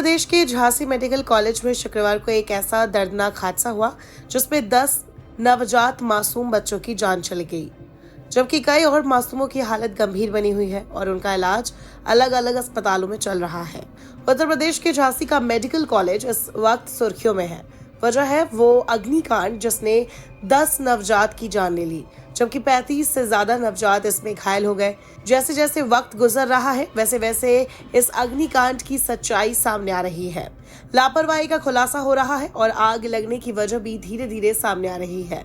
प्रदेश के Jhansi medical college में शुक्रवार को एक ऐसा दर्दनाक हादसा हुआ जिसमें 10 नवजात मासूम बच्चों की जान चली गई, जबकि कई और मासूमों की हालत गंभीर बनी हुई है और उनका इलाज अलग अलग अस्पतालों में चल रहा है। उत्तर प्रदेश के झांसी का मेडिकल कॉलेज इस वक्त सुर्खियों में है। वजह है वो अग्निकांड जिसने 10 नवजात की जान ले ली, जबकि 35 से ज्यादा नवजात इसमें घायल हो गए। जैसे जैसे वक्त गुजर रहा है वैसे वैसे इस अग्निकांड की सच्चाई सामने आ रही है। लापरवाही का खुलासा हो रहा है और आग लगने की वजह भी धीरे धीरे सामने आ रही है।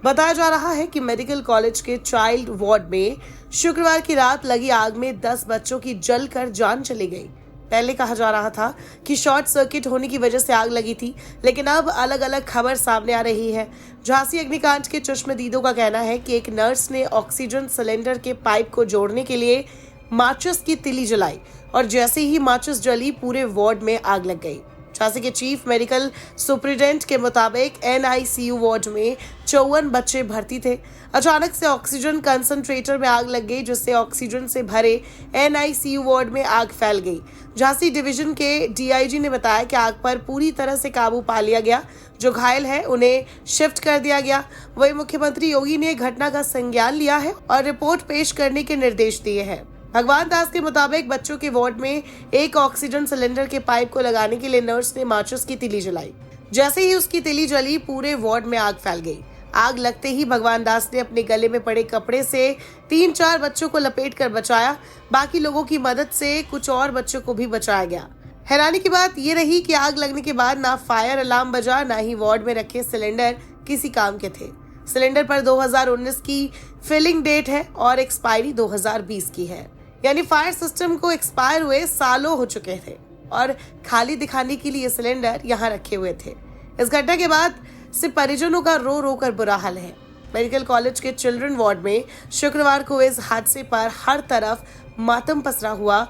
बताया जा रहा है कि मेडिकल कॉलेज के चाइल्ड वार्ड में शुक्रवार की रात लगी आग में 10 बच्चों की जलकर जान चली गई। पहले कहा जा रहा था कि शॉर्ट सर्किट होने की वजह से आग लगी थी, लेकिन अब अलग अलग खबर सामने आ रही है। झांसी अग्निकांड के चश्मदीदों का कहना है कि एक नर्स ने ऑक्सीजन सिलेंडर के पाइप को जोड़ने के लिए माचिस की तिली जलाई और जैसे ही माचिस जली पूरे वार्ड में आग लग गई। झांसी के चीफ मेडिकल सुपरिटेंडेंट के मुताबिक NICU वार्ड में 54 बच्चे भर्ती थे। अचानक से ऑक्सीजन कंसंट्रेटर में आग लग गई, जिससे ऑक्सीजन से भरे NICU वार्ड में आग फैल गई। झांसी डिवीजन के DIG ने बताया कि आग पर पूरी तरह से काबू पा लिया गया। जो घायल है उन्हें शिफ्ट कर दिया गया। वहीं मुख्यमंत्री योगी ने घटना का संज्ञान लिया है और रिपोर्ट पेश करने के निर्देश दिए हैं। भगवान दास के मुताबिक बच्चों के वार्ड में एक ऑक्सीजन सिलेंडर के पाइप को लगाने के लिए नर्स ने माचिस की तिली जलाई। जैसे ही उसकी तिली जली पूरे वार्ड में आग फैल गई। आग लगते ही भगवान दास ने अपने गले में पड़े कपड़े से 3-4 बच्चों को लपेट कर बचाया। बाकी लोगों की मदद से कुछ और बच्चों को भी बचाया गया। हैरानी की बात ये रही कि आग लगने के बाद ना फायर अलार्म बजा, ना ही वार्ड में रखे सिलेंडर किसी काम के थे। सिलेंडर पर 2019 की फिलिंग डेट है और एक्सपायरी 2020 की है, यानी फायर सिस्टम को एक्सपायर हुए सालों हो चुके थे और खाली दिखाने के लिए सिलेंडर यहाँ रखे हुए थे। इस घटना के बाद से परिजनों का रो रो कर बुरा हाल है। मेडिकल कॉलेज के चिल्ड्रन वार्ड में शुक्रवार को इस हादसे पर हर तरफ मातम पसरा हुआ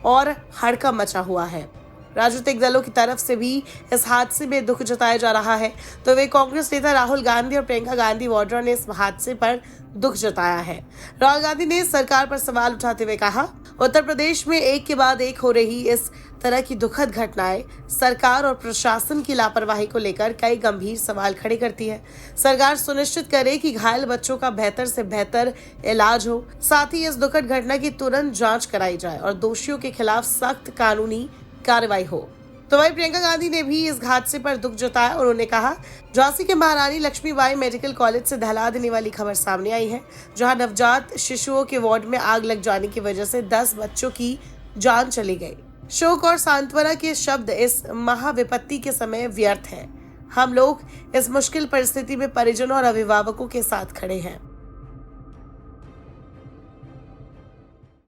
और हड़कंप मचा हुआ है। राजनीतिक दलों की तरफ से भी इस हादसे में दुख जताया जा रहा है, तो वे कांग्रेस नेता राहुल गांधी और प्रियंका गांधी वाड्रा ने इस हादसे पर दुख जताया है। राहुल गांधी ने सरकार पर सवाल उठाते हुए कहा, उत्तर प्रदेश में एक के बाद एक हो रही इस तरह की दुखद घटनाएं सरकार और प्रशासन की लापरवाही को लेकर कई गंभीर सवाल खड़े करती है। सरकार सुनिश्चित करे कि घायल बच्चों का बेहतर से बेहतर इलाज हो, साथ ही इस दुखद घटना की तुरंत जांच कराई जाए और दोषियों के खिलाफ सख्त कानूनी कार्रवाई हो। तो वही प्रियंका गांधी ने भी इस हादसे पर दुख जताया और उन्होंने कहा, झांसी के महारानी लक्ष्मीबाई मेडिकल कॉलेज से दहला देने वाली खबर सामने आई है, जहां नवजात शिशुओं के वार्ड में आग लग जाने की वजह से 10 बच्चों की जान चली गई। शोक और सांत्वना के शब्द इस महाविपत्ति के समय व्यर्थ हैं। हम लोग इस मुश्किल परिस्थिति में परिजनों और अभिभावकों के साथ खड़े हैं।